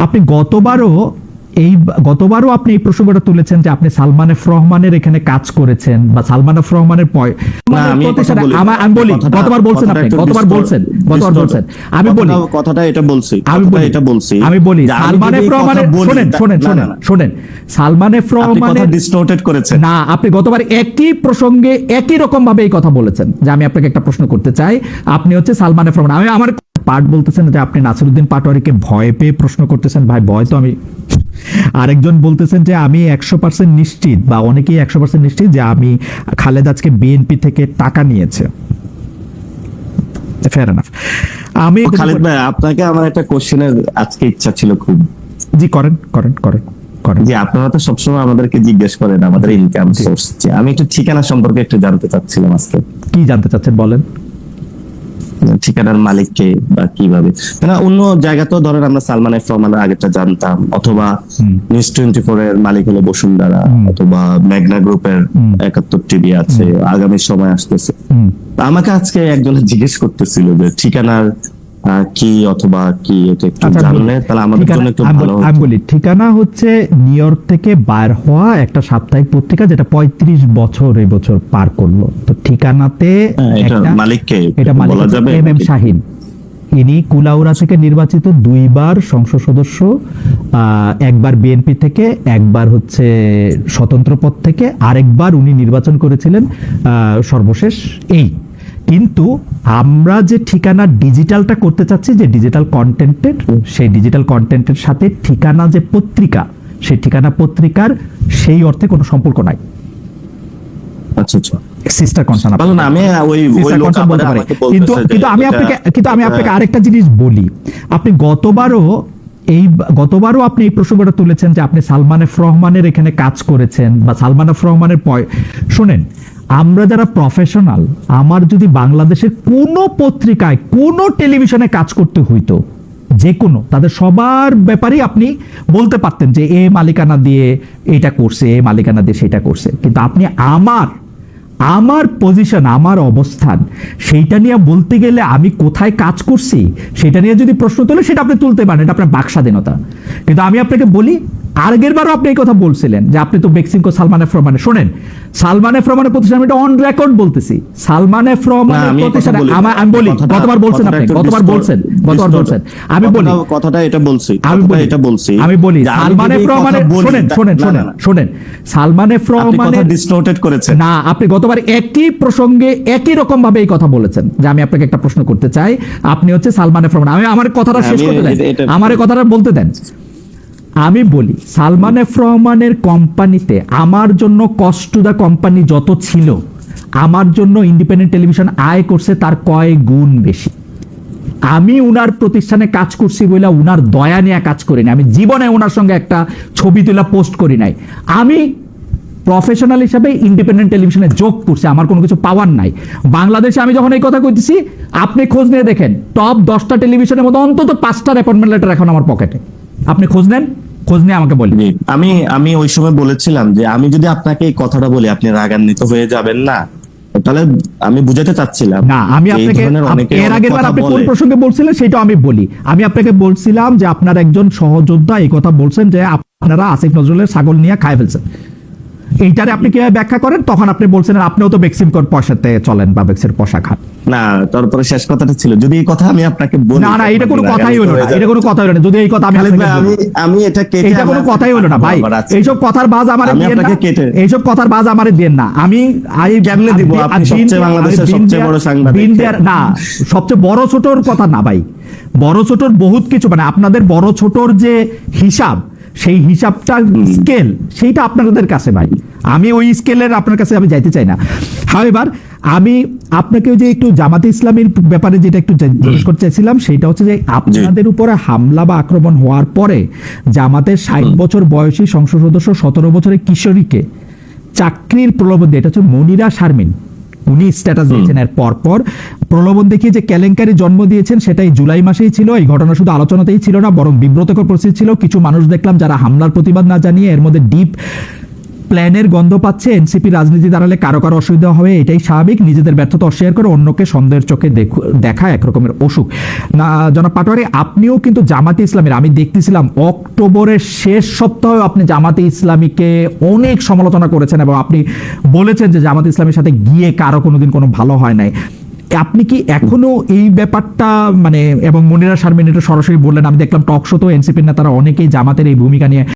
আপনি গতবারও আপনি এই প্রসঙ্গটা তুলেছেন যে আপনি সালমান এফ রহমানের এখানে কাজ করেছেন বা সালমান এফ রহমানের আমি বলি গতবার বলছেন আমি বলি কথাটা এটা বলছি আমি বলি সালমান এফ রহমানের শোনেন সালমান এফ রহমানের ডিসটোর্টেড করেছেন না, আপনি গতবার একই প্রসঙ্গে একই রকম ভাবে এই কথা বলেছেন যে আমি আপনাকে একটা প্রশ্ন করতে চাই, আপনি হচ্ছে সালমান এফ রহমান, আমি আমার পার্ট বলতেছেন যে আপনি নাসিরউদ্দিন পাটোয়ারিকে ভয় পেয়ে প্রশ্ন করতেছেন। ভাই ভয় তো আমি, আরেকজন বলতেছেন যে আমি 100% নিশ্চিত বা অনেকেই 100% নিশ্চিত যে আমি খালেদা আজকে বিএনপি থেকে টাকা নিয়েছে। Fair enough. আমি খালেদ ভাই আপনাকে আমার একটা কোশ্চেনের আজকে ইচ্ছা ছিল খুব। জি করেন। যে আপনারা তো সবসময় আমাদেরকে জিজ্ঞেস করেন আমাদের ইনকাম সোর্স, যে আমি একটু ঠিকানা সম্পর্কে একটু জানতে চাচ্ছিলাম আজকে। কি জানতে চাচ্ছেন বলেন? ঠিকানার মালিককে বা কিভাবে, মানে অন্য জায়গা তো ধরেন আমরা সালমান এফ রহমানের আগেটা জানতাম, অথবা নিউজ 24 এর মালিক হলো বসুন্ধরা, অথবা মেঘনা গ্রুপের 71 টিভি আছে, আগামী সময় আসতেছে। আমাকে আজকে একজনে জিজ্ঞেস করতেছিল যে ঠিকানার কি অথবা কি, এটা একটু জানলে তাহলে আমাদের জন্য একটু ভালো হতো। আমি বলি ঠিকানা হচ্ছে নিউ ইয়র্ক থেকে বাইর হওয়া একটা সাপ্তাহিক পত্রিকা যেটা 35 বছর এই বছর পার করলো। তো ঠিকানাতে মালিককে এটা বলা যাবে এম এম শাহিন। ইনি কুলাউড়া থেকে নির্বাচিত 2 বার সংসদ সদস্য, একবার বিএনপি থেকে, একবার হচ্ছে স্বতন্ত্র পদ থেকে, আরেকবার উনি নির্বাচন করেছিলেন সর্বশেষ এই। কিন্তু আমরা যে ঠিকানা ডিজিটালটা করতে চাচ্ছি, যে ডিজিটাল কন্টেন্টের, সেই ডিজিটাল কন্টেন্টের সাথে ঠিকানা যে পত্রিকা, সেই ঠিকানা পত্রিকার সেই অর্থে কোনো সম্পর্ক নাই। আচ্ছা সিস্টার কনসার্ন আমি ওই বলতে পারি। কিন্তু আমি আপনাকে আরেকটা জিনিস বলি, আপনি গতবারও আপনি এই প্রসঙ্গটা তুলেছেন যে আপনি সালমান এফ রহমানের এখানে কাজ করেছেন বা সালমান এফ রহমানের শোনেন, আমরা যারা প্রফেশনাল, আমার যদি বাংলাদেশের কোনো পত্রিকায় কোনো টেলিভিশনে কাজ করতে হইতো, যে কোনো তাদের সবার ব্যাপারেই আপনি বলতে পারতেন যে এ মালিকানা দিয়ে এটা করছে, এ মালিকানা দিয়ে সেটা করছে। কিন্তু আপনি আমার পজিশন, আমার অবস্থান, সেইটা নিয়ে বলতে গেলে আমি কোথায় কাজ করছি সেটা নিয়ে যদি প্রশ্ন তোলে, সেটা আপনি তুলতে পারেন, এটা আপনার বাক স্বাধীনতা। কিন্তু আমি আপনাকে বলি, আগের বারও আপনি এই কথা বলছিলেন যে আপনি তো বেক্সিমকো সালমান এফ রহমানের, শোনেন সালমান এফ রহমানের প্রতিষ্ঠান, এটা অন রেকর্ড বলতেছি, সালমান এফ রহমানের প্রতিষ্ঠান আমি বলি গতবার বলছেন আমি বলি কথাটা এটা বলছি আমি বলি সালমান এফ রহমানের, শোনেন সালমান এফ রহমানের ডিসটোর্টেড করেছেন না, আপনি গতবার একই প্রসঙ্গে একই রকম ভাবে এই কথা বলেছেন যে আমি আপনাকে একটা প্রশ্ন করতে চাই, আপনি হচ্ছে সালমান এফ রহমান। আমি আমার কথাটা শেষ করতে দেন, আমার কথাটা বলতে দেন। আমি বলি সালমান এফ রহমানের কোম্পানিতে আমার জন্য কস্ট টু দা কোম্পানি যত ছিল, আমার জন্য ইন্ডিপেন্ডেন্ট টেলিভিশন আয় করছে তার কয়েক গুণ বেশি। আমি উনার প্রতিষ্ঠানে কাজ করছি বলে উনার দয়া নিয়ে কাজ করি না, আমি জীবনে ওনার সঙ্গে একটা ছবি তোলা পোস্ট করি নাই। আমি প্রফেশনাল হিসাবে ইন্ডিপেন্ডেন্ট টেলিভিশনে যোগ করছি, আমার কোনো কিছু পাওয়ার নাই। বাংলাদেশে আমি যখন এই কথা কইতেছি, আপনি খোঁজ নিয়ে দেখেন টপ 10টা টেলিভিশনের মধ্যে অন্তত 5টার অ্যাপয়েন্টমেন্ট লেটার এখন আমার পকেটে। আপনি খোঁজ নিয়ে আমাকে বলেন। আমি ওই সময় বলেছিলাম যে আমি যদি আপনাকে এই কথাটা বলি আপনি রাগান্বিত হয়ে যাবেন না, তাহলে আমি বুঝাতে চাচ্ছিলাম না। আমি আপনাকে এর আগের বার আপনি কোন প্রসঙ্গে বলছিলেন সেটা আমি বলি। আমি আপনাকে বলছিলাম যে আপনার একজন সহযোদ্ধা এই কথা বলছেন যে আপনারা আসিফ নজরুলের ছাগল নিয়ে খায় ফেলছেন। এইটারে আপনি কিভাবে ব্যাখ্যা করেন? তখন আপনি বলছেন আপনিও তো বেক্সিমকোর পয়সাতে চলেন বা বেক্সের পয়সা খান। না, তারপরে শেষ কথাটা ছিল যদি এই কথা আমি আপনাকে বলি, না এটা কোনো কথাই হলো না, এটা কোনো কথাই হলো না। যদি এই কথা আমি এটা কেটে, এটা কোনো কথাই হলো না ভাই। এইসব কথার বাজ আমারে দেন না, এইসব কথার বাজ আমারে দেন না। আমি কেমনে দিব? আপনি সবচেয়ে বাংলাদেশের সবচেয়ে বড় সাংবাদিক। না, সবচেয়ে বড় ছোটর কথা না ভাই, বড় ছোটর বহুত কিছু, মানে আপনাদের বড় ছোটর যে হিসাব, সেই হিসাবটা স্কেল সেইটা আপনাদের কাছে ভাই, আমি ওই স্কেলের আপনার কাছে আমি যাইতে চাই না। হাওয়েভার আমি আপনাকে যে একটু জামাতে ইসলামের ব্যাপারে যেটা একটু জিজ্ঞেস করতে চাইছিলাম, সেটা হচ্ছে যে আপনাদের উপরে হামলা বা আক্রমণ হওয়ার পরে জামাতের 60 বছর বয়সী সংসদ সদস্য 17 বছরের কিশোরীকে চাকরির প্রলোভন দিয়ে, এটা হচ্ছে মনিরা শারমিন, উনি স্ট্যাটাস দিয়েছেন এর পরপর প্রলোভন দেখিয়ে যে কেলেঙ্কারি জন্ম দিয়েছেন, সেটাই জুলাই মাসেই ছিল। এই ঘটনা শুধু আলোচনাতেই ছিল না, বরং বিব্রতকর পরিস্থিতি ছিল। কিছু মানুষ দেখলাম যারা হামলার প্রতিবাদ না জানিয়ে এর মধ্যে ডিপ প্ল্যানের গন্ধ পাচ্ছে, এনসিপি রাজনীতি দাঁড়ালে কারো কারো অসুবিধা হবে, এটাই স্বাভাবিক, নিজেদের ব্যর্থতা অস্বীকার করে অন্যকে সন্দেহের চোখে দেখা এক রকমের অসুখ। না জনাব পাটোয়ারি, আপনিও কিন্তু জামাতে ইসলামের, আমি দেখতেছিলাম অক্টোবরের শেষ সপ্তাহে আপনি জামাতে ইসলামীকে অনেক সমালোচনা করেছেন এবং আপনি বলেছেন যে জামাতে ইসলামের সাথে গিয়ে কারো কোনোদিন কোনো ভালো হয় নাই। আপনি কি এখনো এই ব্যাপারটা মানে, এবং মনিরা শারমিন এটা সরাসরি বললেন, আমি দেখলাম টক শো তো এনসিপির নেতারা অনেকেই জামাতের এই ভূমিকা নিয়ে